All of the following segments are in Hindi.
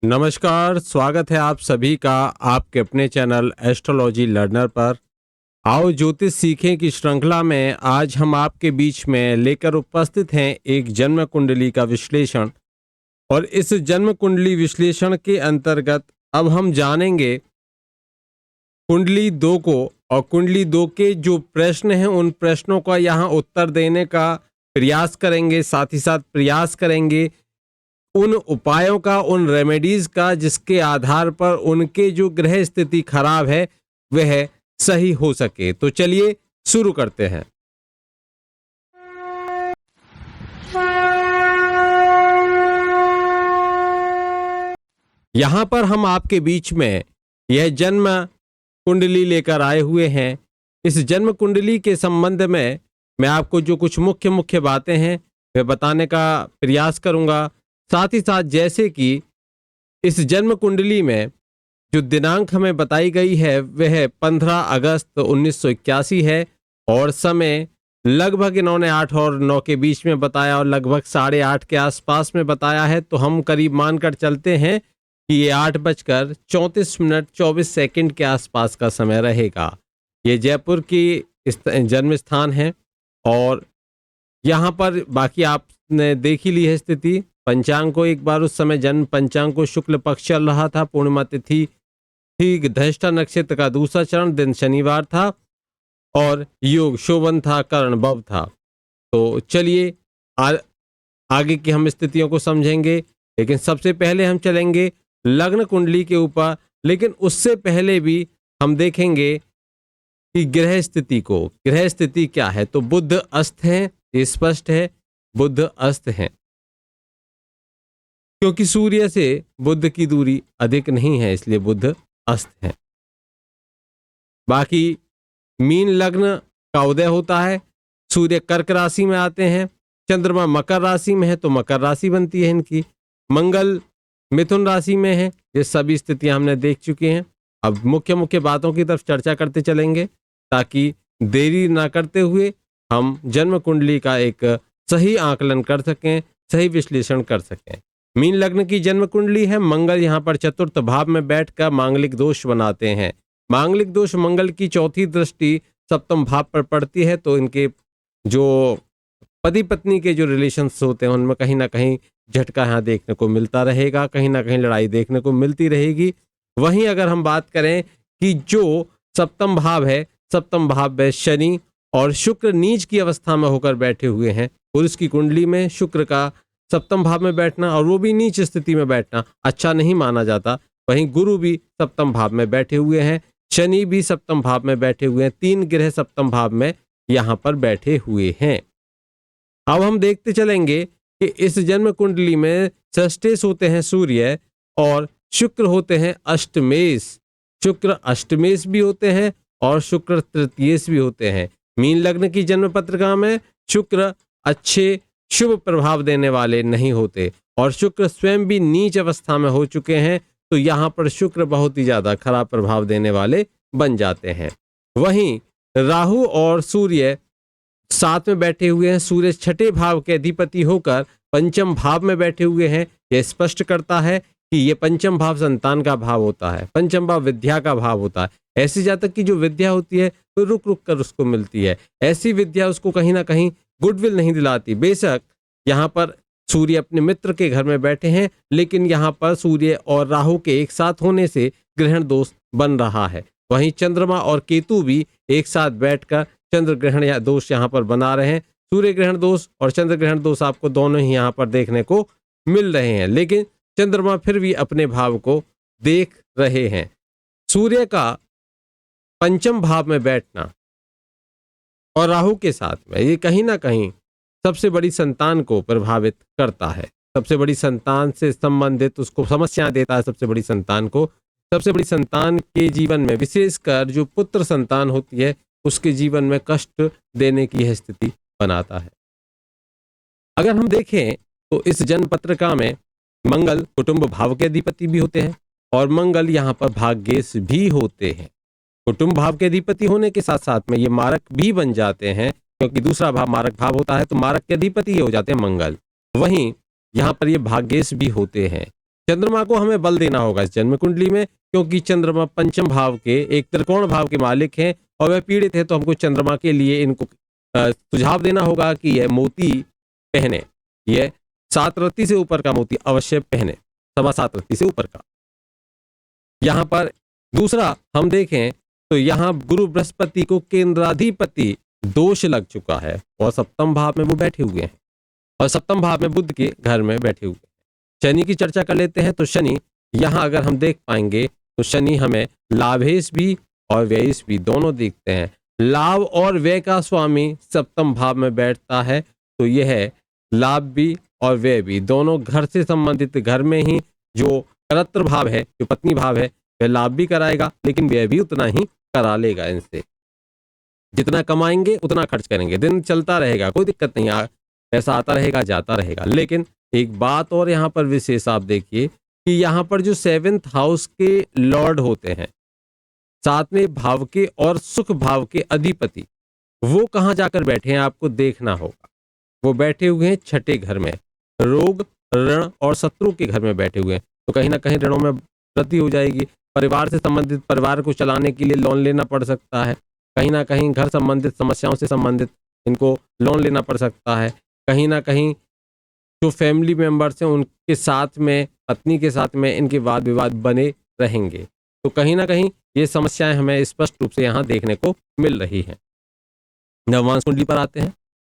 नमस्कार, स्वागत है आप सभी का आपके अपने चैनल एस्ट्रोलॉजी लर्नर पर। आओ ज्योतिष सीखें की श्रृंखला में आज हम आपके बीच में लेकर उपस्थित हैं एक जन्म कुंडली का विश्लेषण। और इस जन्म कुंडली विश्लेषण के अंतर्गत अब हम जानेंगे कुंडली 2 को, और कुंडली 2 के जो प्रश्न हैं उन प्रश्नों का यहाँ उत्तर देने का प्रयास करेंगे। साथ ही साथ प्रयास करेंगे उन उपायों का, उन रेमेडीज का जिसके आधार पर उनके जो ग्रह स्थिति खराब है वह सही हो सके। तो चलिए शुरू करते हैं। यहां पर हम आपके बीच में यह जन्म कुंडली लेकर आए हुए हैं। इस जन्म कुंडली के संबंध में मैं आपको जो कुछ मुख्य बातें हैं वे बताने का प्रयास करूंगा। साथ ही साथ जैसे कि इस जन्म कुंडली में जो दिनांक हमें बताई गई है वह 15 अगस्त 1981 है, और समय लगभग इन्होंने 8 और 9 के बीच में बताया और लगभग 8:30 के आसपास में बताया है। तो हम करीब मानकर चलते हैं कि ये 8:34 के आसपास का समय रहेगा। ये जयपुर की जन्म स्थान है, और यहाँ पर बाकी आपने देख ही ली है स्थिति। पंचांग को एक बार उस समय जन्म पंचांग को शुक्ल पक्ष चल रहा था, पूर्णिमा तिथि थी, धनिष्ठा नक्षत्र का दूसरा चरण, दिन शनिवार था, और योग शोभन था, कर्ण भव था। तो चलिए आगे की हम स्थितियों को समझेंगे, लेकिन सबसे पहले हम चलेंगे लग्न कुंडली के ऊपर। लेकिन उससे पहले भी हम देखेंगे कि ग्रह स्थिति को, ग्रह स्थिति क्या है। तो बुध अस्त है, ये स्पष्ट है, बुध अस्त है, क्योंकि सूर्य से बुध की दूरी अधिक नहीं है, इसलिए बुध अस्त है। बाकी मीन लग्न का उदय होता है, सूर्य कर्क राशि में आते हैं, चंद्रमा मकर राशि में है तो मकर राशि बनती है इनकी, मंगल मिथुन राशि में है। ये सभी स्थितियां हमने देख चुके हैं। अब मुख्य बातों की तरफ चर्चा करते चलेंगे, ताकि देरी ना करते हुए हम जन्म कुंडली का एक सही आकलन कर सकें, सही विश्लेषण कर सकें। मीन लग्न की जन्म कुंडली है। मंगल यहाँ पर चतुर्थ भाव में बैठकर मांगलिक दोष बनाते हैं। मांगलिक दोष मंगल की चौथी दृष्टि सप्तम भाव पर पड़ती है, तो इनके जो पति पत्नी के जो रिलेशंस होते हैं उनमें कहीं ना कहीं झटका यहाँ देखने को मिलता रहेगा, कहीं ना कहीं लड़ाई देखने को मिलती रहेगी। वहीं अगर हम बात करें कि जो सप्तम भाव है, सप्तम भाव में शनि और शुक्र नीच की अवस्था में होकर बैठे हुए हैं। पुरुष की कुंडली में शुक्र का सप्तम भाव में बैठना, और वो भी नीच स्थिति में बैठना, अच्छा नहीं माना जाता। वहीं गुरु भी सप्तम भाव में बैठे हुए हैं, शनि भी सप्तम भाव में बैठे हुए हैं, 3 ग्रह सप्तम भाव में यहाँ पर बैठे हुए हैं। अब हम देखते चलेंगे कि इस जन्म कुंडली में षष्ठेश होते हैं सूर्य, और शुक्र होते हैं अष्टमेश। शुक्र अष्टमेश भी होते हैं और शुक्र तृतीयेश भी होते हैं। मीन लग्न की जन्म पत्रिका में शुक्र अच्छे शुभ प्रभाव देने वाले नहीं होते, और शुक्र स्वयं भी नीच अवस्था में हो चुके हैं, तो यहाँ पर शुक्र बहुत ही ज्यादा खराब प्रभाव देने वाले बन जाते हैं। वहीं राहु और सूर्य साथ में बैठे हुए हैं। सूर्य छठे भाव के अधिपति होकर पंचम भाव में बैठे हुए हैं। यह स्पष्ट करता है कि ये पंचम भाव संतान का भाव होता है, पंचम भाव विद्या का भाव होता है। ऐसी जातक की जो विद्या होती है वो रुक रुक कर उसको मिलती है। ऐसी विद्या उसको कहीं ना कहीं गुडविल नहीं दिलाती। बेशक यहाँ पर सूर्य अपने मित्र के घर में बैठे हैं, लेकिन यहाँ पर सूर्य और राहु के एक साथ होने से ग्रहण दोष बन रहा है। वहीं चंद्रमा और केतु भी एक साथ बैठकर चंद्र ग्रहण या दोष यहाँ पर बना रहे हैं। सूर्य ग्रहण दोष और चंद्र ग्रहण दोष आपको दोनों ही यहाँ पर देखने को मिल रहे हैं, लेकिन चंद्रमा फिर भी अपने भाव को देख रहे हैं। सूर्य का पंचम भाव में बैठना और राहु के साथ में ये कहीं ना कहीं सबसे बड़ी संतान को प्रभावित करता है। सबसे बड़ी संतान से संबंधित उसको समस्या देता है। सबसे बड़ी संतान को, सबसे बड़ी संतान के जीवन में, विशेषकर जो पुत्र संतान होती है उसके जीवन में कष्ट देने की यह स्थिति बनाता है। अगर हम देखें तो इस जन्म पत्रिका में मंगल कुटुंब भाव के अधिपति भी होते हैं, और मंगल यहाँ पर भाग्येश भी होते हैं। कुटुंब भाव के अधिपति होने के साथ साथ में ये मारक भी बन जाते हैं, क्योंकि दूसरा भाव मारक भाव होता है, तो मारक के अधिपति हो जाते हैं मंगल। वहीं यहाँ पर ये भाग्येश भी होते हैं। चंद्रमा को हमें बल देना होगा इस जन्म कुंडली में, क्योंकि चंद्रमा पंचम भाव के एक त्रिकोण भाव के मालिक हैं और वह पीड़ित है। तो हमको चंद्रमा के लिए इनको सुझाव देना होगा कि यह मोती पहने, यह 7 रत्ती से ऊपर का मोती अवश्य पहने, 7.25 रत्ती से ऊपर का। यहाँ पर दूसरा हम देखें तो यहाँ गुरु बृहस्पति को केंद्राधिपति दोष लग चुका है और सप्तम भाव में वो बैठे हुए हैं और सप्तम भाव में बुध के घर में बैठे हुए हैं। शनि की चर्चा कर लेते हैं। तो शनि यहाँ अगर हम देख पाएंगे तो शनि हमें लाभेश भी और व्ययेश भी दोनों दिखते हैं। लाभ और व्यय का स्वामी सप्तम भाव में बैठता है, तो यह लाभ भी और व्यय भी दोनों घर से संबंधित, घर में ही जो करत्र भाव है, जो पत्नी भाव है, वह लाभ भी कराएगा लेकिन व्यय भी उतना ही करा लेगा। इनसे जितना कमाएंगे उतना खर्च करेंगे, दिन चलता रहेगा, कोई दिक्कत नहीं, पैसा आता रहेगा जाता रहेगा। लेकिन एक बात और यहाँ पर विशेष आप देखिए कि यहाँ पर जो 7th हाउस के लॉर्ड होते हैं, 7वें भाव के और सुख भाव के अधिपति, वो कहाँ जाकर बैठे हैं आपको देखना होगा। वो बैठे हुए हैं 6ठे घर में, रोग ऋण और शत्रु के घर में बैठे हुए हैं। तो कहीं ना कहीं ऋणों में वृद्धि हो जाएगी। परिवार से संबंधित, परिवार को चलाने के लिए लोन लेना पड़ सकता है। कहीं ना कहीं घर संबंधित समस्याओं से संबंधित इनको लोन लेना पड़ सकता है। कहीं ना कहीं जो फैमिली मेंबर्स हैं उनके साथ में, पत्नी के साथ में इनके वाद विवाद बने रहेंगे। तो कहीं ना कहीं ये समस्याएं हमें स्पष्ट रूप से यहाँ देखने को मिल रही हैं। नवमांश कुंडली पर आते हैं।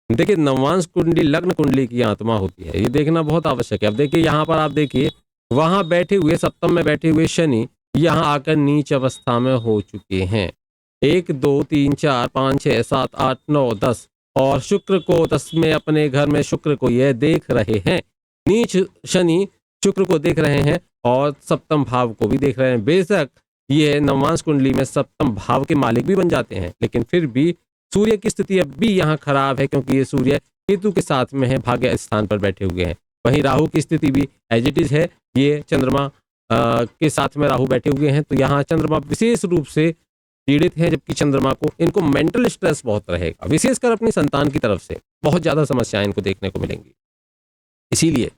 देखिए, नवमांश कुंडली लग्न कुंडली की आत्मा होती है, ये देखना बहुत आवश्यक है। अब देखिए यहाँ पर आप देखिए, वहां बैठे हुए सप्तम में बैठे हुए शनि यहाँ आकर नीच अवस्था में हो चुके हैं। 1 2 3 4 5 6 7 8 9 10 और शुक्र को 10 में, अपने घर में शुक्र को यह देख रहे हैं। नीच शनि शुक्र को देख रहे हैं और सप्तम भाव को भी देख रहे हैं। बेशक ये नवमांश कुंडली में सप्तम भाव के मालिक भी बन जाते हैं, लेकिन फिर भी सूर्य की स्थिति अब भी यहाँ खराब है, क्योंकि ये सूर्य केतु के साथ में है, भाग्य स्थान पर बैठे हुए हैं। वहीं राहु की स्थिति भी एज इट इज है, ये चंद्रमा के साथ में राहु बैठे हुए हैं। तो यहाँ चंद्रमा विशेष रूप से पीड़ित हैं, जबकि चंद्रमा को, इनको मेंटल स्ट्रेस बहुत रहेगा, विशेषकर अपनी संतान की तरफ से बहुत ज्यादा समस्याएं इनको देखने को मिलेंगी। इसीलिए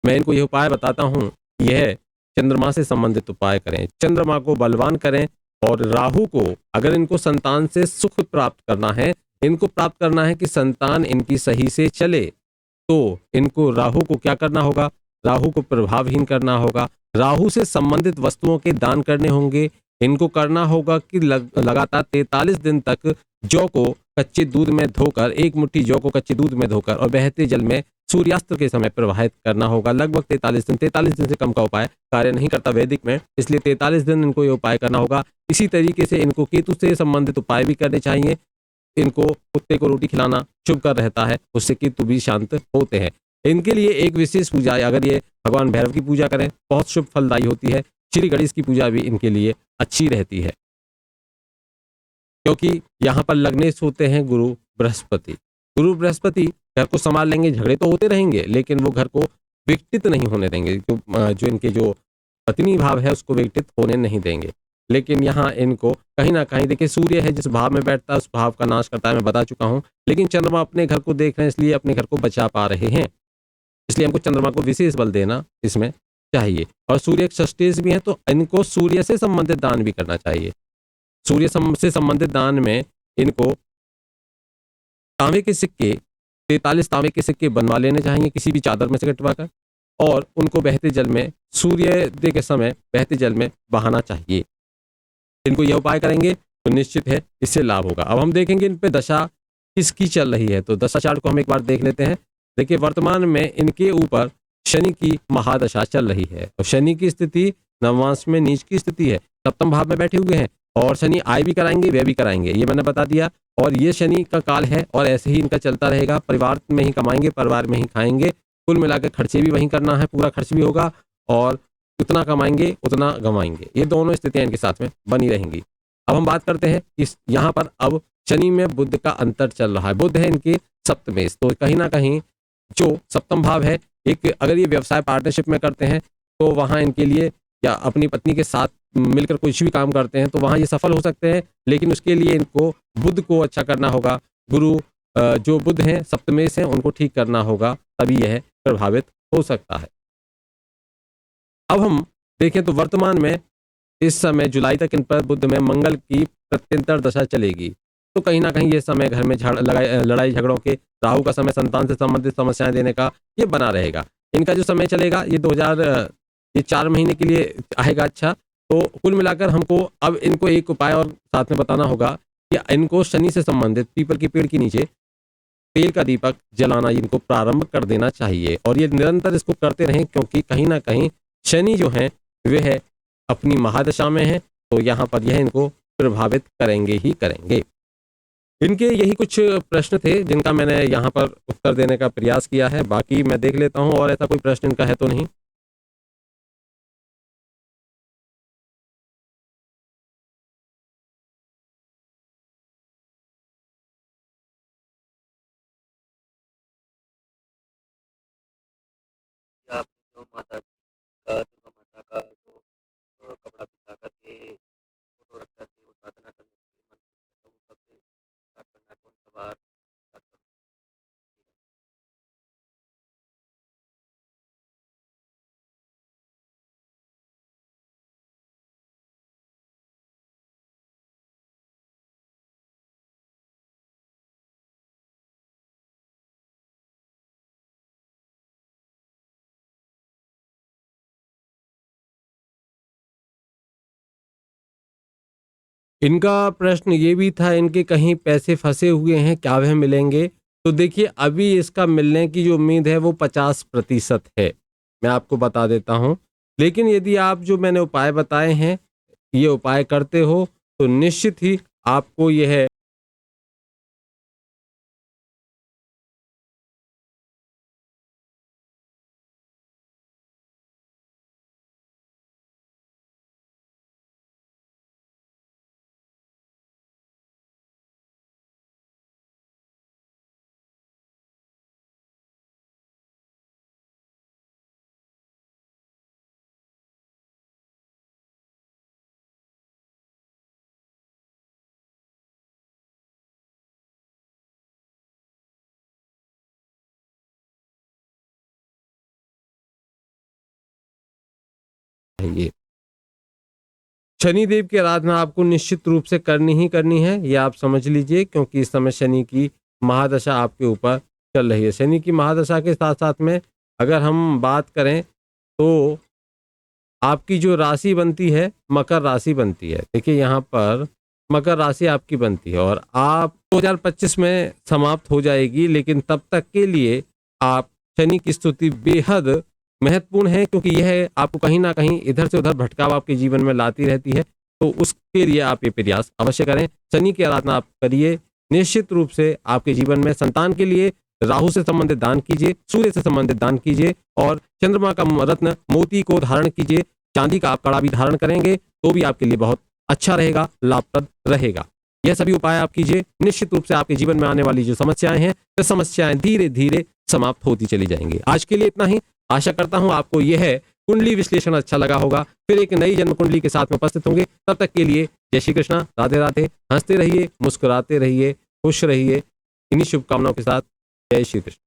मैं इनको यह उपाय बताता हूँ, यह चंद्रमा से संबंधित उपाय करें, चंद्रमा को बलवान करें। और राहु को, अगर इनको संतान से सुख प्राप्त करना है, इनको प्राप्त करना है कि संतान इनकी सही से चले, तो इनको राहु को क्या करना होगा, राहु को प्रभावहीन करना होगा। राहु से संबंधित वस्तुओं के दान करने होंगे। इनको करना होगा कि लगातार 43 दिन तक जौ को कच्चे दूध में धोकर, 1 मुट्ठी जौ को कच्चे दूध में धोकर और बहते जल में सूर्यास्त के समय प्रवाहित करना होगा। लगभग 43 दिन से कम का उपाय कार्य नहीं करता वैदिक में, इसलिए 43 दिन इनको ये उपाय करना होगा। इसी तरीके से इनको केतु से संबंधित उपाय भी करने चाहिए। इनको कुत्ते को रोटी खिलाना शुभ कर रहता है, उससे केतु भी शांत होते हैं। इनके लिए एक विशेष पूजा, अगर ये भगवान भैरव की पूजा करें बहुत शुभ फलदायी होती है। श्री गणेश की पूजा भी इनके लिए अच्छी रहती है, क्योंकि यहाँ पर लग्नेश होते हैं गुरु बृहस्पति। गुरु बृहस्पति घर को संभाल लेंगे, झगड़े तो होते रहेंगे लेकिन वो घर को विघटित नहीं होने देंगे। जो इनके जो पत्नी भाव है उसको विघटित होने नहीं देंगे। लेकिन यहाँ इनको कहीं ना कहीं, देखिए सूर्य है जिस भाव में बैठता है उस भाव का नाश करता है, मैं बता चुका हूँ। लेकिन चंद्रमा अपने घर को देख रहे हैं, इसलिए अपने घर को बचा पा रहे हैं। इसलिए हमको चंद्रमा को विशेष बल देना इसमें चाहिए। और सूर्य एक षष्टेश भी है, तो इनको सूर्य से संबंधित दान भी करना चाहिए। सूर्य से संबंधित दान में इनको तांबे के सिक्के, 43 तांबे के सिक्के बनवा लेने चाहिए किसी भी चादर में से कटवा कर, और उनको बहते जल में, सूर्योदय के समय बहते जल में बहाना चाहिए। इनको यह उपाय करेंगे तो निश्चित है इससे लाभ होगा। अब हम देखेंगे इन पे दशा किसकी चल रही है, तो दशा चार्ट को हम एक बार देख लेते हैं। देखिए, वर्तमान में इनके ऊपर शनि की महादशा चल रही है और शनि की स्थिति नवमांश में नीच की स्थिति है, सप्तम भाव में बैठे हुए हैं। और शनि आय भी कराएंगे, व्यय भी कराएंगे, ये मैंने बता दिया। और ये शनि का काल है और ऐसे ही इनका चलता रहेगा। परिवार में ही कमाएंगे, परिवार में ही खाएंगे, कुल मिलाकर खर्चे भी वहीं करना है, पूरा खर्च भी होगा और उतना कमाएंगे उतना गंवाएंगे। ये दोनों स्थितियां इनके साथ में बनी रहेंगी। अब हम बात करते हैं इस यहाँ पर अब शनि में बुध का अंतर चल रहा है। बुध है इनके सप्तमेश, तो कहीं ना कहीं जो सप्तम भाव है, एक अगर ये व्यवसाय पार्टनरशिप में करते हैं तो वहाँ इनके लिए, या अपनी पत्नी के साथ मिलकर कुछ भी काम करते हैं तो वहाँ ये सफल हो सकते हैं। लेकिन उसके लिए इनको बुध को अच्छा करना होगा। गुरु जो बुध हैं सप्तमेश हैं उनको ठीक करना होगा, तभी यह प्रभावित हो सकता है। अब हम देखें तो वर्तमान में इस समय जुलाई तक इन पर बुध में मंगल की प्रत्यंतर दशा चलेगी, तो कहीं ना कहीं ये समय घर में लड़ाई झगड़ों के, राहु का समय संतान से संबंधित समस्याएं देने का ये बना रहेगा। इनका जो समय चलेगा ये 2000 ये 4 महीने के लिए आएगा। अच्छा, तो कुल मिलाकर हमको अब इनको एक उपाय और साथ में बताना होगा कि इनको शनि से संबंधित पीपल के पेड़ के नीचे तेल का दीपक जलाना इनको प्रारंभ कर देना चाहिए और ये निरंतर इसको करते रहें, क्योंकि कहीं ना कहीं शनि जो है वह अपनी महादशा में है, तो यहाँ पर यह इनको प्रभावित करेंगे ही करेंगे। इनके यही कुछ प्रश्न थे जिनका मैंने यहाँ पर उत्तर देने का प्रयास किया है। बाकी मैं देख लेता हूँ और ऐसा कोई प्रश्न इनका है तो नहीं। या आपने जो माता का दुर्गा माता का जो कपड़ा बिछा करके फोटो रख करके वो साधना करने के लिए मन तो वो कब से स्टार्ट करना है, कौन सा बार स्टार्ट करना इनका प्रश्न ये भी था, इनके कहीं पैसे फंसे हुए हैं, क्या वह मिलेंगे? तो देखिए, अभी इसका मिलने की जो उम्मीद है वो 50% है, मैं आपको बता देता हूँ। लेकिन यदि आप जो मैंने उपाय बताए हैं ये उपाय करते हो तो निश्चित ही आपको यह चाहिए। शनिदेव की आराधना आपको निश्चित रूप से करनी ही करनी है, ये आप समझ लीजिए, क्योंकि इस समय शनि की महादशा आपके ऊपर चल रही है। शनि की महादशा के साथ साथ में अगर हम बात करें तो आपकी जो राशि बनती है मकर राशि बनती है। देखिए यहाँ पर मकर राशि आपकी बनती है और आप 2025 में समाप्त हो जाएगी, लेकिन तब तक के लिए आप शनि की स्तुति बेहद महत्वपूर्ण है, क्योंकि यह आपको कहीं ना कहीं इधर से उधर भटकाव आपके जीवन में लाती रहती है। तो उसके लिए आप ये प्रयास अवश्य करें, शनि की आराधना आप करिए। निश्चित रूप से आपके जीवन में संतान के लिए राहु से संबंधित दान कीजिए, सूर्य से संबंधित दान कीजिए और चंद्रमा का रत्न मोती को धारण कीजिए। चांदी का आप कड़ा भी धारण करेंगे तो भी आपके लिए बहुत अच्छा रहेगा, लाभप्रद रहेगा। यह सभी उपाय आप कीजिए, निश्चित रूप से आपके जीवन में आने वाली जो समस्याएं हैं वे समस्याएं धीरे धीरे समाप्त होती चली जाएंगी। आज के लिए इतना ही। आशा करता हूं आपको यह कुंडली विश्लेषण अच्छा लगा होगा। फिर एक नई जन्म कुंडली के साथ में उपस्थित होंगे, तब तक के लिए जय श्री कृष्णा, राधे राधे। हंसते रहिए, मुस्कुराते रहिए, खुश रहिए। इन्हीं शुभकामनाओं के साथ जय श्री कृष्ण।